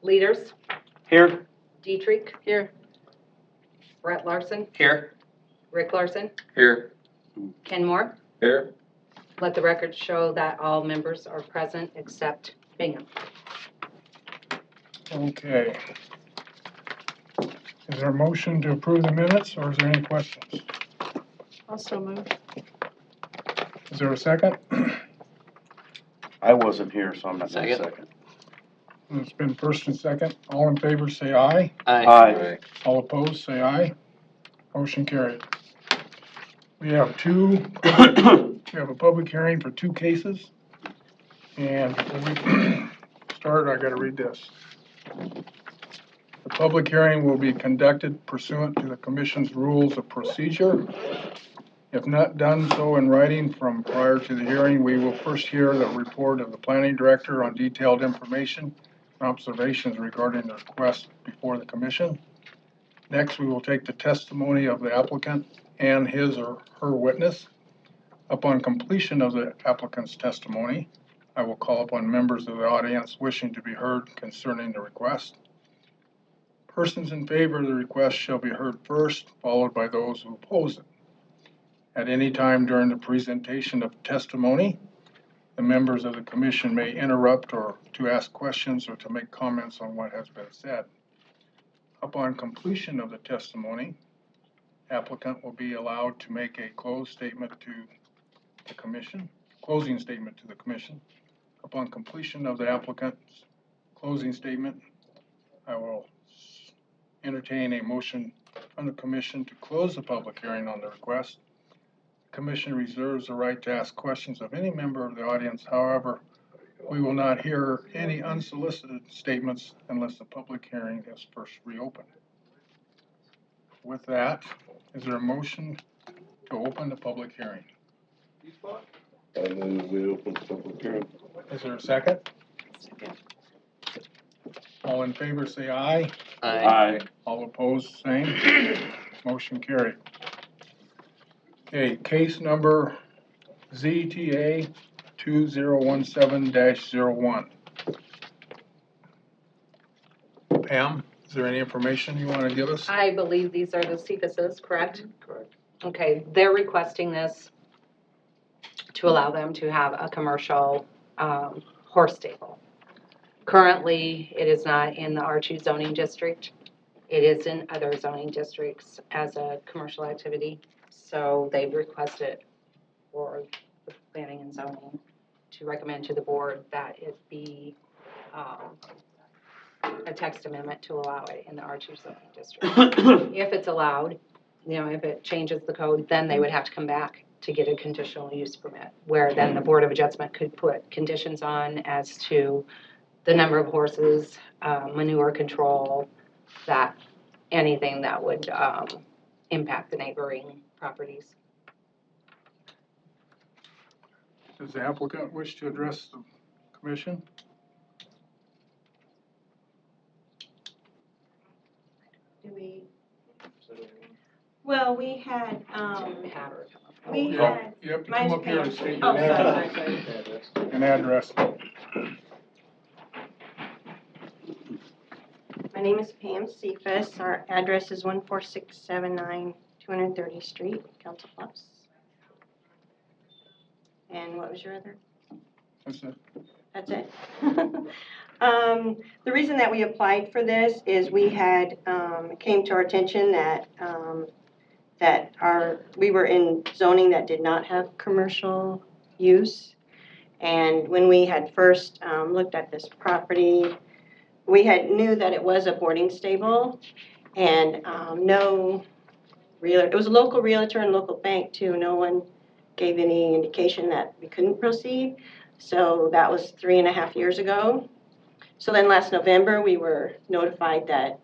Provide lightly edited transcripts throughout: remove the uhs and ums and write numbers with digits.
Leaders, Here. Dietrich. Here. Brett Larson, Here. Rick Larson, Here. Ken Moore. Here. Let the record show that all members are present except Bingham. Okay. Is there a motion to approve the minutes, or is there any questions? Also move. Is there a second? I wasn't here, so I'm not going to second. It's been first and second. All in favor, say aye. Aye. All opposed, say aye. Motion carried. We have a public hearing for 2 cases. And before we start, I gotta read this. The public hearing will be conducted pursuant to the Commission's rules of procedure. If not done so in writing from prior to the hearing, we will first hear the report of the planning director on detailed information and observations regarding the request before the Commission. Next, we will take the testimony of the applicant and his or her witness. Upon completion of the applicant's testimony, I will call upon members of the audience wishing to be heard concerning the request. Persons in favor of the request shall be heard first, followed by those who oppose it. At any time during the presentation of testimony, the members of the Commission may interrupt or to ask questions or to make comments on what has been said. Upon completion of the testimony, applicant will be allowed to make a closing statement to the Commission. Upon completion of the applicant's closing statement, I will entertain a motion from the Commission to close the public hearing on the request. The Commission reserves the right to ask questions of any member of the audience. However, we will not hear any unsolicited statements unless the public hearing is first reopened. With that, is there a motion to open the public hearing? I move we open the public hearing. Is there a second? Second. All in favor, say aye. Aye. All opposed, same. Motion carried. Okay, case number ZTA 2017-01. Pam, is there any information you want to give us? I believe these are the Cephas's, correct? Correct. Okay, they're requesting this to allow them to have a commercial horse stable. Currently, it is not in the R2 zoning district. It is in other zoning districts as a commercial activity. So they've requested for the planning and zoning to recommend to the board that it be a text amendment to allow it in the R2 zoning district. If it's allowed, if it changes the code, then they would have to come back to get a conditional use permit, where then the Board of Adjustment could put conditions on as to the number of horses, manure control, that anything that would impact the neighboring properties. Does the applicant wish to address the Commission? Do we? Well, we had, we You had, have to mine's come up here and Pam. state Oh, your name sorry. and address. My name is Pam Cephas. Our address is 14679 230th Street, Council Bluffs. And what was your other? That's it. That's it. The reason that we applied for this is we had, it came to our attention that, we were in zoning that did not have commercial use. And when we had first looked at this property, we knew that it was a boarding stable, and it was a local realtor and local bank too. No one gave any indication that we couldn't proceed. So that was 3.5 years ago. So then last November, we were notified that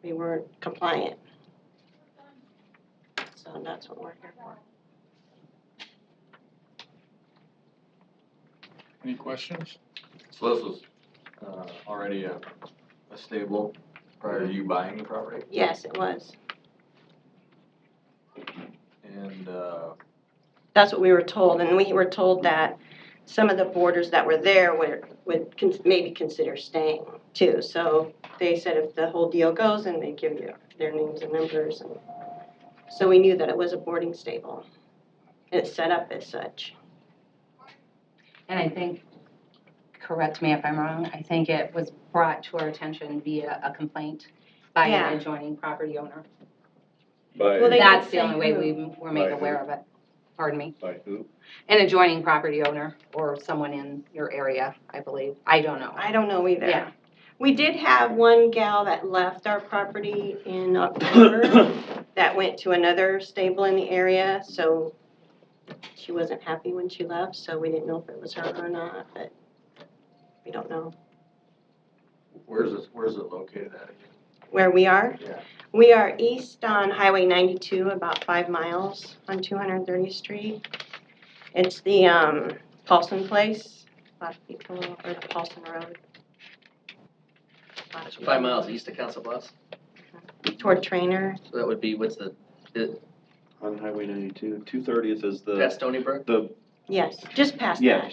we weren't compliant. So that's what we're here for. Any questions? So this was already a stable prior to you buying the property? Yes, it was. And That's what we were told, and we were told that some of the boarders that were there would maybe consider staying too. So they said if the whole deal goes, and they give you their names and numbers. And so we knew that it was a boarding stable. It's set up as such. And I think, correct me if I'm wrong, I think it was brought to our attention via a complaint by Yeah. an adjoining property owner. Well, they That's didn't the say only way who. we were made By who? aware of it. Pardon me? By who? An adjoining property owner or someone in your area, I believe. I don't know. I don't know either. Yeah. We did have one gal that left our property in October that went to another stable in the area, so she wasn't happy when she left, so we didn't know if it was her or not, but we don't know. Where's it located at again? Where we are? Yeah. We are east on Highway 92, about 5 miles on 230th Street. It's the Paulson place, a lot of people, or the Paulson Road. A lot of So people. 5 miles east of Council Bluffs? Toward Trainer. So that would be, what's the, On Highway 92, 230th is past Stony Brook? Yes, just past Yeah.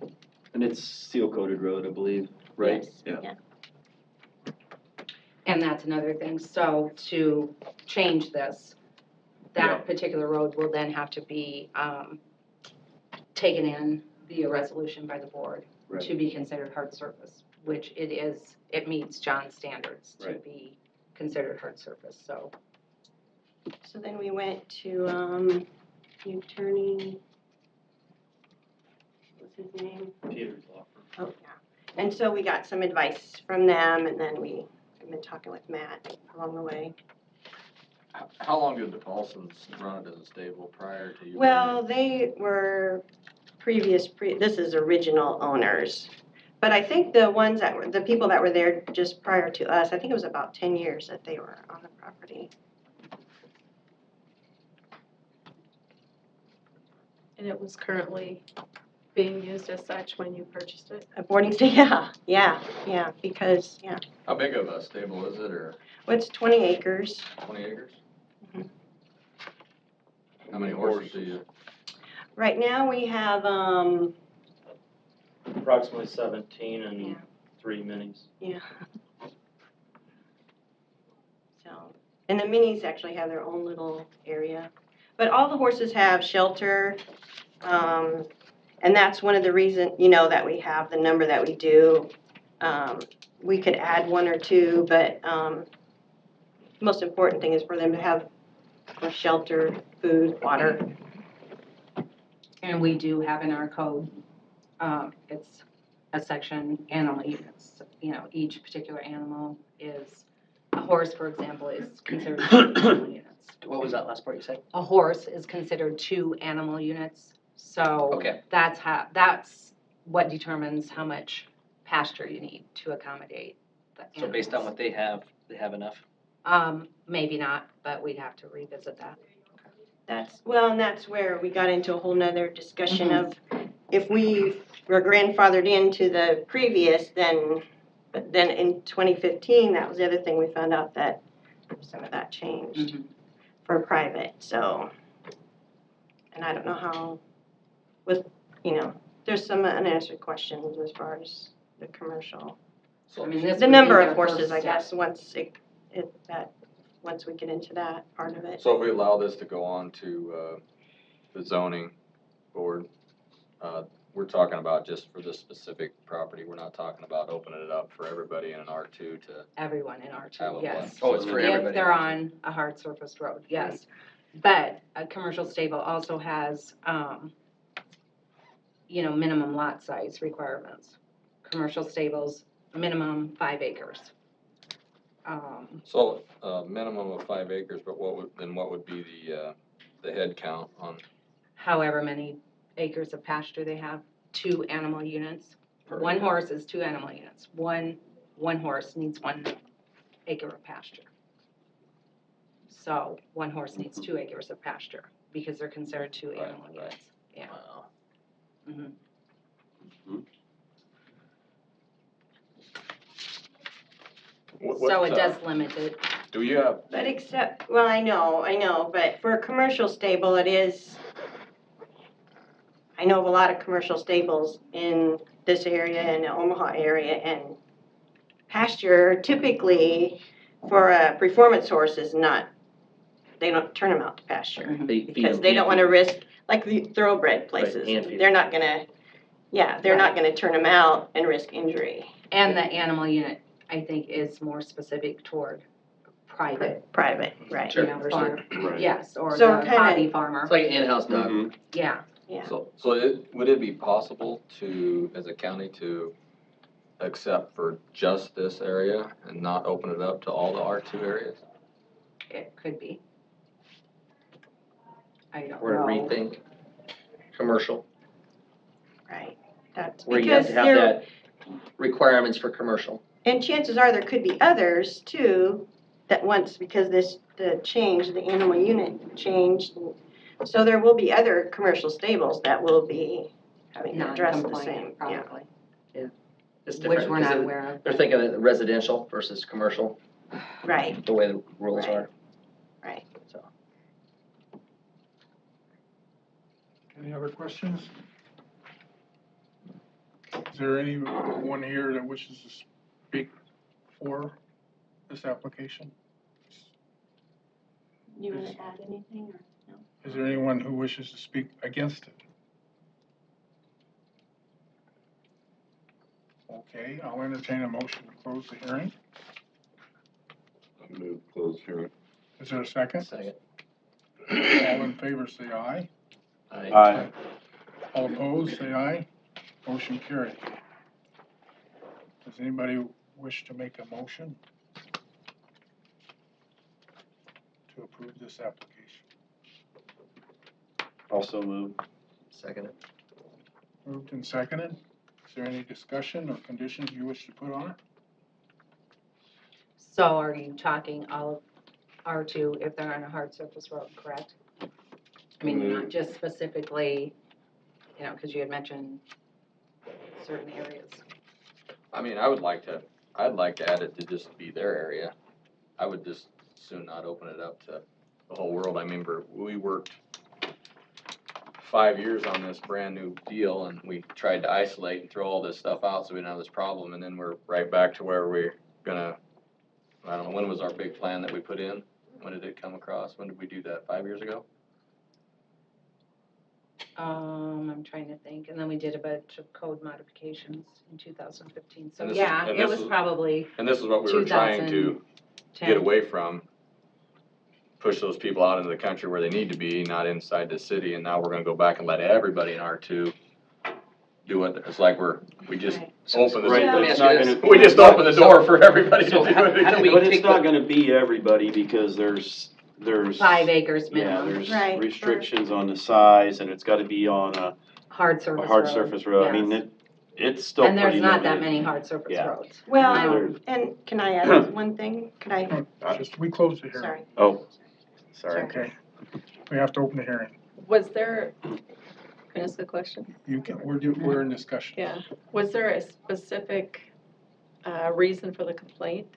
that. And it's seal coated road, I believe, right? Yes, Yeah. And that's another thing. So to change this, Yeah. that particular road will then have to be taken in via resolution by the board Right. to be considered hard surface, which it is, it meets John's standards to Right. be considered hard surface, so. So then we went to the attorney, what's his name? Peter's law firm. Oh, yeah. And so we got some advice from them, and then we have been talking with Matt along the way. How long did the Paulsons run it as a stable prior to you? Well, they were this is original owners. But I think the people that were there just prior to us, I think it was about 10 years that they were on the property. And it was currently being used as such when you purchased it? A boarding station, yeah, because, yeah. How big of a stable is it, or Well, it's 20 acres. 20 acres? Mhm. How many horses do you? Right now, we have, Approximately 17 Yeah. and 3 minis. yeah. So, and the minis actually have their own little area. But all the horses have shelter, and that's one of the reasons, that we have the number that we do. We could add 1 or 2, but the most important thing is for them to have shelter, food, water. And we do have in our code, it's a section, animal units. Each particular animal is, a horse, for example, is considered 2 animal units. What was that last part you said? A horse is considered 2 animal units, so Okay. that's what determines how much pasture you need to accommodate the animals. So based on what they have enough? Maybe not, but we'd have to revisit that. And that's where we got into a whole nother discussion of if we were grandfathered into the previous, but then in 2015, that was the other thing we found out that some of that changed for private, so. And I don't know how, there's some unanswered questions as far as the commercial. I mean, this The would number be of their horses, first I step. guess, once we get into that part of it. So if we allow this to go on to the zoning board, we're talking about just for this specific property. We're not talking about opening it up for everybody in an R2 to. Everyone in Have R2, a yes. Oh, it's for everybody. If they're on a hard surface road, yes. But a commercial stable also has, minimum lot size requirements. Commercial stables, minimum 5 acres. So, minimum of 5 acres, but what would be the head count on? However many acres of pasture they have, 2 animal units. per 1 acre? horse is 2 animal units. One horse needs 1 acre of pasture. So 1 horse needs 2 acres of pasture because they're considered 2 Right, animal right. units. Yeah. Wow. Mhm. So it does limit it. Do you have, But I know, but for a commercial stable, it is, I I know of a lot of commercial stables in this area and the Omaha area, and pasture typically for a performance horse is not, they don't turn them out to pasture. Because they don't wanna risk, like the thoroughbred places, hand feed. they're not gonna, they're not gonna turn them out and risk injury. And the animal unit, I think, is more specific toward private, Private, right. you know, farm, Right. yes, or So the kinda- hobby farmer, It's like an in-house dog. Mhm. yeah. Yeah. So would it be possible to, as a county, to accept for just this area and not open it up to all the R2 areas? It could be. I don't Or to know. rethink commercial, Right, that's where you have because to have there, that requirements for commercial. and chances are there could be others too, that once, because the change, the animal unit changed. So there will be other commercial stables that will be having to address the same, Non-compliant, probably, It's which different, we're 'cause not they're- aware of. They're thinking of residential versus commercial, Right, the way the rules Right. are, right. so. Any other questions? Is there anyone here that wishes to speak for this application? You wanna add anything or no? Is there anyone who wishes to speak against it? Okay, I'll entertain a motion to close the hearing. Move close hearing. Is there a second? Second. All in favor, say aye. Aye. All opposed, say aye. Motion carried. Does anybody wish to make a motion to approve this application? Also move. Second. Moved and seconded. Is there any discussion or conditions you wish to put on it? So are you talking all of R2 if they're on a hard surface road, correct? I mean, not just specifically, you know, because you had mentioned certain areas. I mean, I'd like to add it to just be their area. I would just soon not open it up to the whole world. I mean, we worked 5 years on this brand-new deal, and we tried to isolate and throw all this stuff out so we didn't have this problem, and then we're right back to where we're gonna, I don't know, when was our big plan that we put in? When did it come across? When did we do that, 5 years ago? I'm trying to think, and then we did a bunch of code modifications in 2015. So And this is- yeah, and it this was is- probably And this is what we were trying to 2010. get away from, push those people out into the country where they need to be, not inside the city, and now we're gonna go back and let everybody in R2 do it. It's like we just Right. open the, Right, Yeah. but it's not gonna. we just open the door for everybody to do So how it do again. we But take it's not the- gonna be everybody because there's. 5 acres Yeah, minimum, there's Right. restrictions on the size and it's gotta be on a hard surface hard road. surface road. I mean, yes. it's still And there's pretty not that limited. many hard surface Yeah. roads. Well, Um, and can I add one thing? Could I, Just, we closed the hearing. sorry. Oh, sorry. Okay. We have to open the hearing. Was there, can I ask a question? You can, we're in discussion. Yeah. Was there a specific reason for the complaint?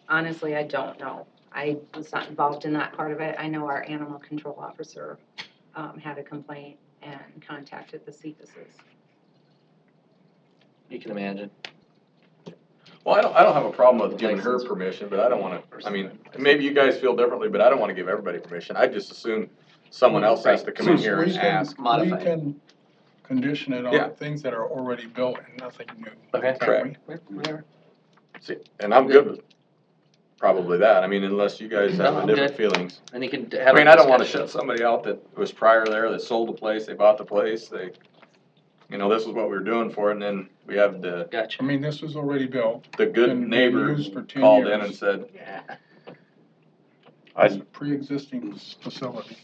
Honestly, I don't know. I was not involved in that part of it. I know our animal control officer had a complaint and contacted the CFISs. You can imagine. Well, I don't have a problem with giving her License. permission, but I don't wanna, I mean, maybe you guys feel differently, but I don't wanna give everybody permission. I just assume someone else has to come in here and We can- ask. Modify. We can condition it Yeah. on things that are already built and nothing new. Okay. can't we? Whatever. See, and I'm good with probably that. I mean, unless you guys No, have I'm different good. feelings. And you can I have. mean, a I don't wanna discussion. shut somebody out that was prior there, that sold the place, they bought the place, they, you know, this is what we were doing for it, and then we have the Gotcha. I mean, this was already built. good Been neighbor used for 10 called in years. and said, It's a pre-existing facility.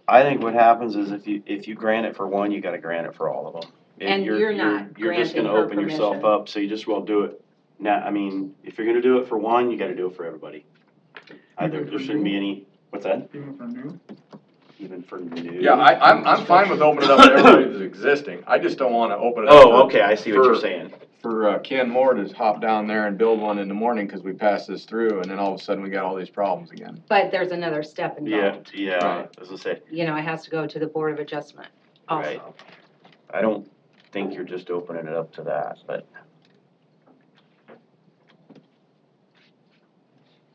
I think what happens is if you grant it for one, you gotta grant it for all of them. If And you're not You're just gonna granting her open yourself permission. up, so you just won't do it. Now, I mean, if you're gonna do it for one, you gotta do it for everybody. There shouldn't be any, what's that? Even for new. Even for new? yeah, I'm fine with opening it up to everybody that's existing. I just don't wanna open it up. Oh, okay, I see what you're saying. for Ken Moore to hop down there and build one in the morning, cause we passed this through, and then all of a sudden we got all these problems again. But there's another step Yeah, involved. yeah, Right. as I say, You know, it has to go to the Board of Adjustment Right. also. I don't think you're just opening it up to that, but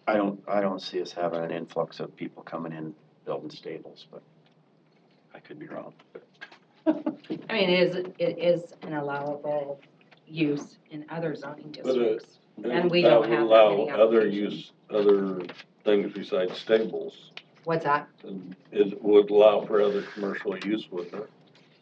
I don't see us having an influx of people coming in building stables, but I could be wrong. I mean, it is an allowable use in other zoning But districts. And we don't have that many Allow other applications. use, other things besides stables. What's that? And it would allow for other commercial use, wouldn't it,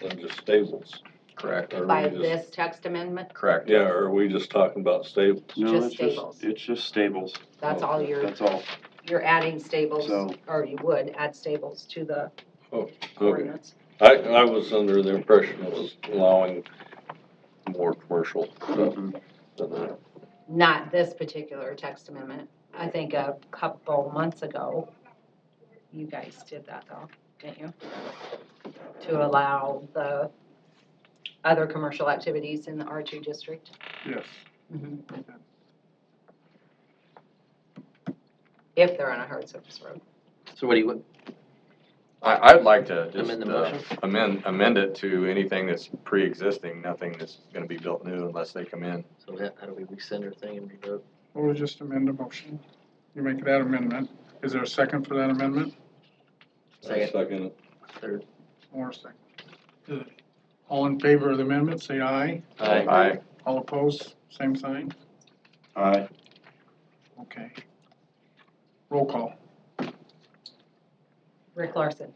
than just stables? Correct. Or are By we just- this text amendment, Correct. Yeah, or are we just talking about stables? No, Just it's stables. It's just stables, that's all that's all. you're adding stables, So- or you would add stables to the Oh, okay. ordinance. I was under the impression it was allowing more commercial stuff Mhm. than that. Not this particular text amendment. I think a couple months ago, you guys did that though, didn't you? To allow the other commercial activities in the R2 district. Yes. If they're on a hard surface road. So what do you, I'd like to just Amend the motion? amend it to anything that's pre-existing, nothing that's gonna be built new unless they come in. so how do we rescind our thing and revote? We'll just amend the motion. You make that amendment. Is there a second for that amendment? Second. Second it. Third. Or a second? All in favor of the amendment, say aye. Aye. All opposed, same sign. Aye. Okay. Roll call. Rick Larson,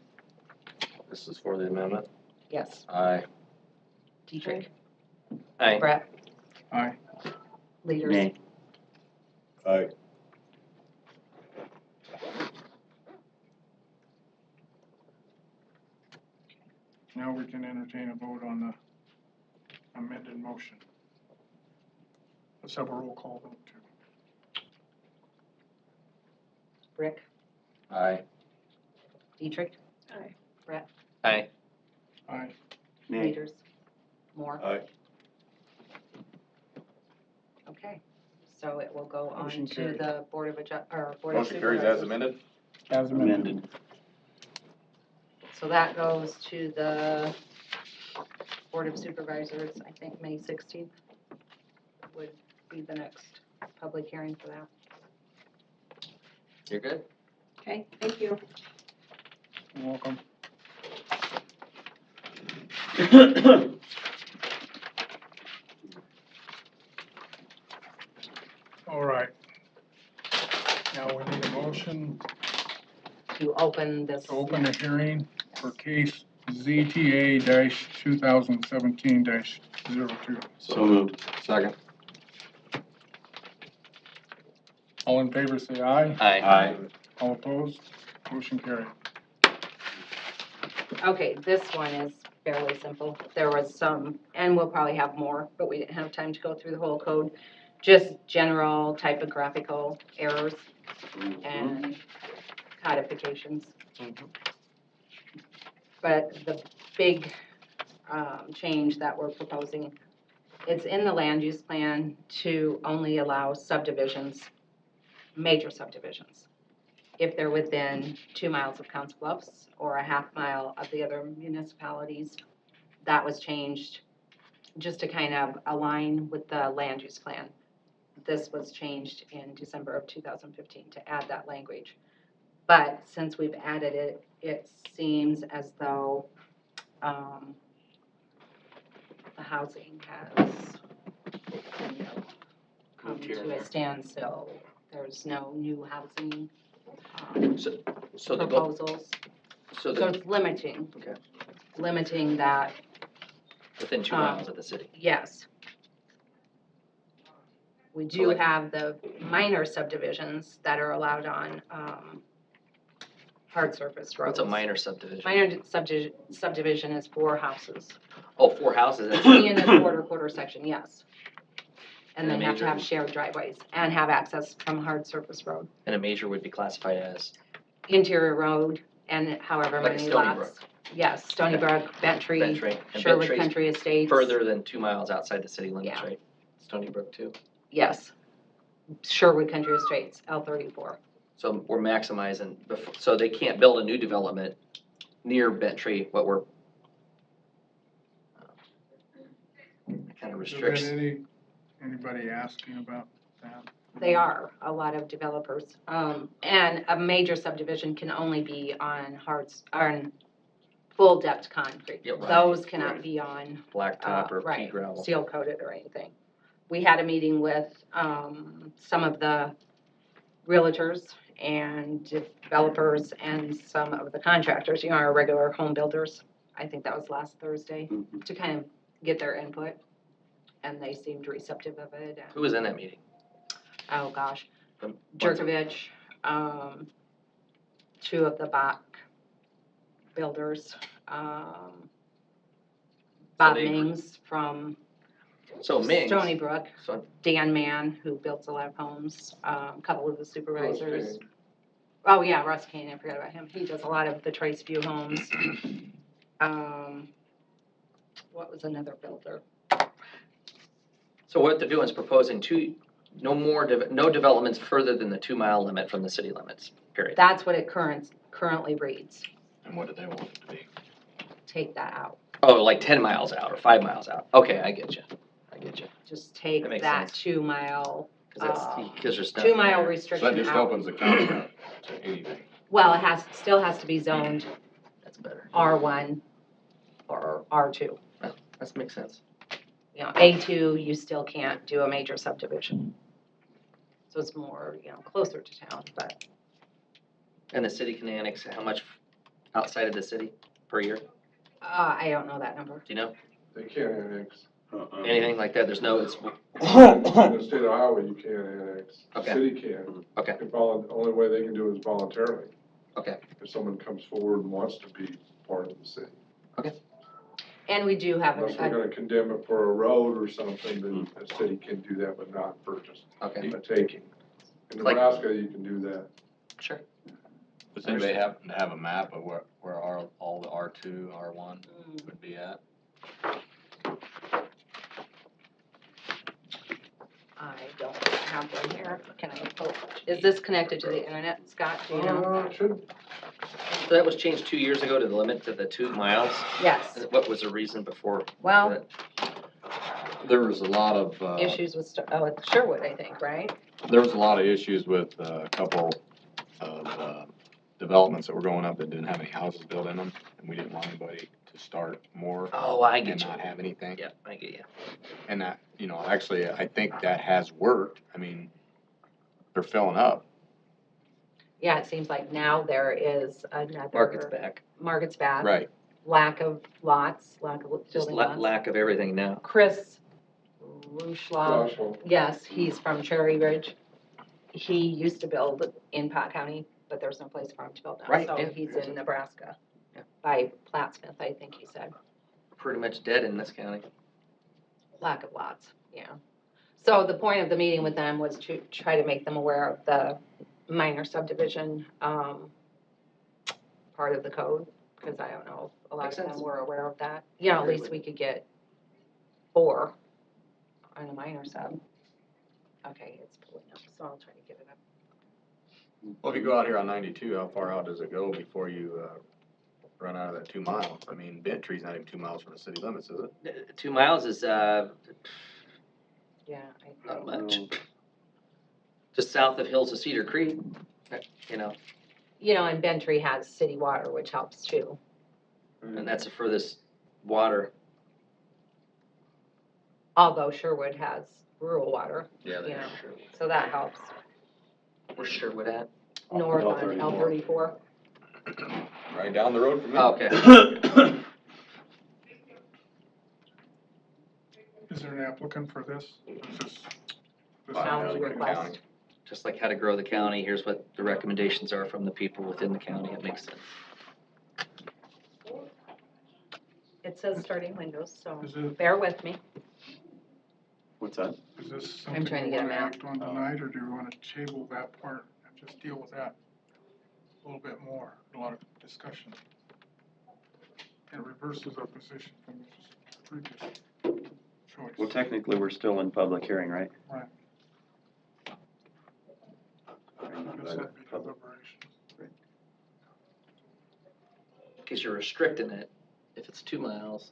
This is for the amendment. yes. Aye. Dietrich, Aye. Brett, Aye. leaders. Nay. Aye. Now we can entertain a vote on the amended motion. Let's have a roll call vote too. Rick, Aye. Dietrich, Aye. Aye. Nay. leaders. Moore. Aye. Okay, so it will go on Motion to carried. the Board of Board of Motion carries as Supervisors. amended? As amended. Amended. So that goes to the Board of Supervisors, I think, May 16th would be the next public hearing for that. You're good? Okay, thank you. You're welcome. All right. Now we need a motion To open this. to open the hearing for case ZTA-2017-02. So moved. Second. All in favor, say aye. Aye. All opposed? Motion carried. Okay, this one is fairly simple. There was some, and we'll probably have more, but we didn't have time to go through the whole code. Just general typographical errors and codifications. But the big change that we're proposing, it's in the land use plan to only allow subdivisions, major subdivisions, if they're within 2 miles of Council Bluffs or a half mile of the other municipalities. That was changed just to kind of align with the land use plan. This was changed in December of 2015 to add that language. But since we've added it, it seems as though the housing has come to a standstill. There's no new housing So the goal, proposals. so So the, it's limiting. Okay. Limiting that, within 2 miles of the city. yes. We So do like- have the minor subdivisions that are allowed on hard surface roads. What's a minor subdivision? Minor subdivision is 4 houses. Oh, 4 houses, that's, In a quarter section, yes. And And they a have to have major- shared driveways and have access from hard surface road. and a major would be classified as, Interior road and however Like a many Stony lots. Brook. Yes, Stony Okay. Brook, Bentry, Bentry, and Sherwood Bentry's Country Estates. further than 2 miles outside the city limits, Yeah. right? Stony Brook too. Yes. Sherwood Country Estates, L34. So we're maximizing, so they can't build a new development near Bentry, what we're, kind of restricts. Anybody asking about that? They are, a lot of developers. And a major subdivision can only be on on full depth concrete. Yeah, right, Those cannot right. be on Blacktop or pea right, gravel. seal coated or anything. We had a meeting with some of the realtors and developers and some of the contractors, our regular home builders. I think that was last Thursday, to kind of get their input. And they seemed receptive of it. Who was in that meeting? Oh, gosh. From- Jerkovich, two of the Bach builders, Bob they- Mings from So Mings. Stony Brook, So, Dan Mann, who builds a lot of homes, a couple of the supervisors. Oh, yeah, Russ Kane, I forgot about him. He does a lot of the Trace View homes. What was another builder? so what they're doing is proposing no developments further than the 2-mile limit from the city limits, period. That's what it currently reads. And what do they want it to be? Take that out. Oh, like 10 miles out or 5 miles out. Okay, I get you. Just take That makes that sense. 2-mile, Because there's 2-mile So that restriction just out. opens the county up to anything. Well, still has to be zoned That's better. R1 or R2. That makes sense. A2, you still can't do a major subdivision. So it's more, closer to town, but And the city can annex how much outside of the city per year? Do I don't know that number. you know? They can't annex. Anything like that? There's no, it's, In the state of Iowa, you can't annex. The Okay. city can. Okay. The only way they can do it is voluntarily. Okay. If someone comes forward and wants to be part of the city. And we do have Unless we're gonna condemn it for a road or something, then the city can do that, but not for just okay, a taking. In Like- Nebraska, you can do that. sure. Does anybody happen to have a map of where all the R2, R1 would be at? I don't have one here. Can I post? Is this connected to the internet, Scott? Do you know? Should, So that was changed 2 years ago to the limit to the 2 miles? Yes. What was the reason before? Well, that? There was a lot of, issues with, it's Sherwood, I think, right? there was a lot of issues with a couple of developments that were going up that didn't have any houses built in them, and we didn't want anybody to start more Oh, I and get you. not have anything. Yeah, I get you. And that, actually, I think that has worked. I mean, they're filling up. Yeah, it seems like now there is another. Market's back. Market's back. Right. Lack of lots, lack of Just building lots. lack of everything now. Chris Ruschlaw, Joshua, yes, he's from Cherry Ridge. He used to build in Pot County, but there's no place for him to build now. Right, So yeah. he's in Nebraska Yeah. by Plattsmouth, I think he said. Pretty much dead in this county. Lack of lots, yeah. So the point of the meeting with them was to try to make them aware of the minor subdivision part of the code, because I don't know if a lot Makes of them sense. were aware of that. At least we could get 4 on a minor sub. Okay, it's pulling up, so I'll try to get it up. Well, if you go out here on 92, how far out does it go before you run out of that 2 miles? I mean, Bentry's not even 2 miles from the city limits, is it? 2 miles is Yeah, not much. Just south of Hills of Cedar Creek, you know, and Bentry has city water, which helps too. and that's the furthest water. Although Sherwood has rural water, Yeah, you know, so that helps. Where's Sherwood at? North on L34. Right down the road from me. Oh, okay. Is there an applicant for this? Is this County Lincoln request. County. Just like how to grow the county, here's what the recommendations are from the people within the county. It makes sense. It says starting windows, so Is it, bear with me. What's that? is this I'm something trying to we get a want to map. act on tonight, or do we want to table that part and just deal with that a little bit more, a lot of discussion? It reverses our position from the previous choice. Well, technically, we're still in public hearing, right? Right. Because that'd be deliberation. Because you're restricting it, if it's 2 miles,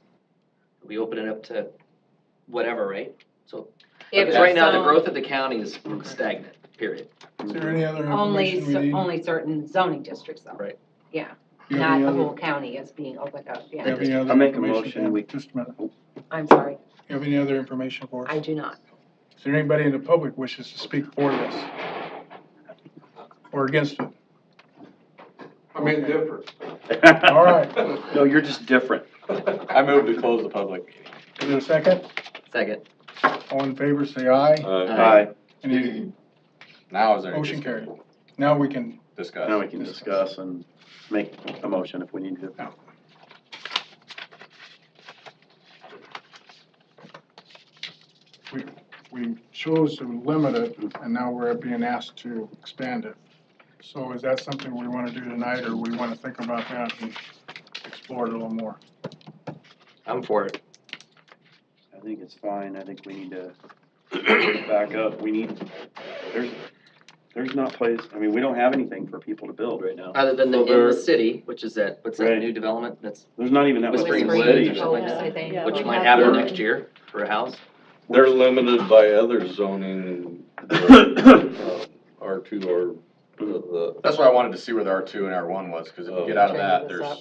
we open it up to whatever, right? So, If because right now, the it's, growth of the county is stagnant, period. Is there any other Only, information we need? only certain zoning districts though. Right. Yeah, You have not any the other- whole county is being opened up, you yeah. have any other I'll make a information? motion, we- Just a minute. I'm sorry, You have any other information for us? I do not. Is there anybody in the public wishes to speak for this? Or against it? I'm indifferent. All right. No, you're just different. I move to close the public meeting. Is there a second? Second. All in favor, say aye. Aye. Any Now is there any motion carried? Now we can, discuss? Now we can discuss and make a motion if we need to. we chose to limit it, and now we're being asked to expand it. So is that something we want to do tonight, or we want to think about that and explore it a little more? I'm for it. I think it's fine. I think we need to back up. We need, there's not place, I mean, we don't have anything for people to build right now. Other than So in there- the city, which is that, what's that Right. new development that's, There's not even that much Whispering in the Woods city. or something like Oaks, that, I think. Yeah. which we might have happen that. next year for a house. They're limited by other zoning, R2 or the, That's why I wanted to see where the R2 and R1 was, because if you get out of that, Change this up.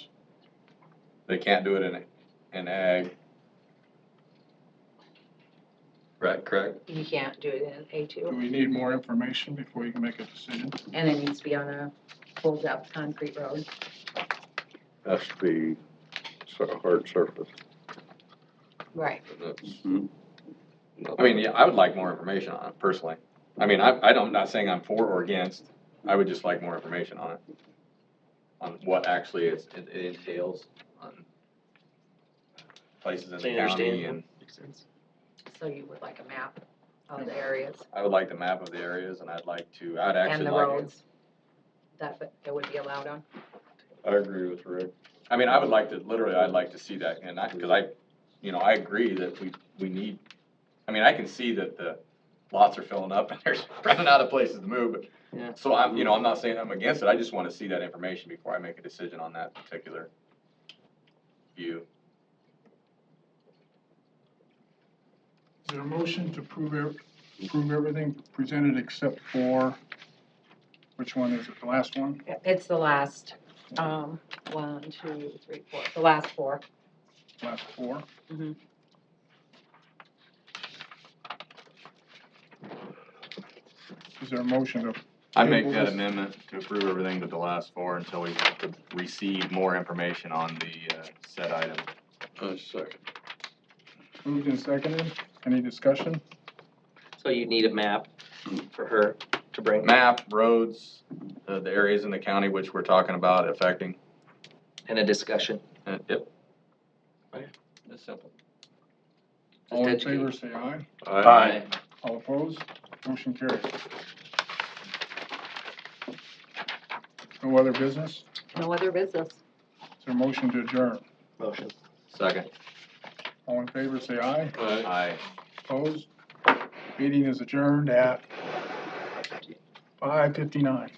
they can't do it in ag. Right, correct? You can't do it in Do A2, we need more information before you can make a decision? and it needs to be on a full depth concrete road. has to be a hard surface. Right. And that's- I mean, yeah, I would like more information on it personally. I mean, I'm not saying I'm for or against, I would just like more information on it. On what actually it entails on places in So the you county, understand? and Makes sense. So you would like a map of the areas I would like the map of the areas, and I'd and actually the like. roads that it would be allowed on. I agree with Rick. I mean, I'd like to see that, and because I agree that we need, I mean, I can see that the lots are filling up and there's running out of places to move, but, Yeah. so I'm not saying I'm against it, I just wanna see that information before I make a decision on that particular view. Is there a motion to approve everything presented except for, which one is it, the last one? It's the last, 1, 2, 3, 4, the last 4. Last four? Mhm. Is there a motion to, I make Table that this. amendment to approve everything but the last 4 until we could receive more information on the, said item. Second. moved and seconded? Any discussion? So you need a map for her to bring. Map, roads, the areas in the county which we're talking about affecting, And a discussion. yep. It's simple. All in Just educate. favor, say aye. Aye. All opposed? Motion carried. No other business? No other business. Is there a motion to adjourn? Motion. Second. All in favor, say aye. Aye. Opposed? Meeting is adjourned at 5:59.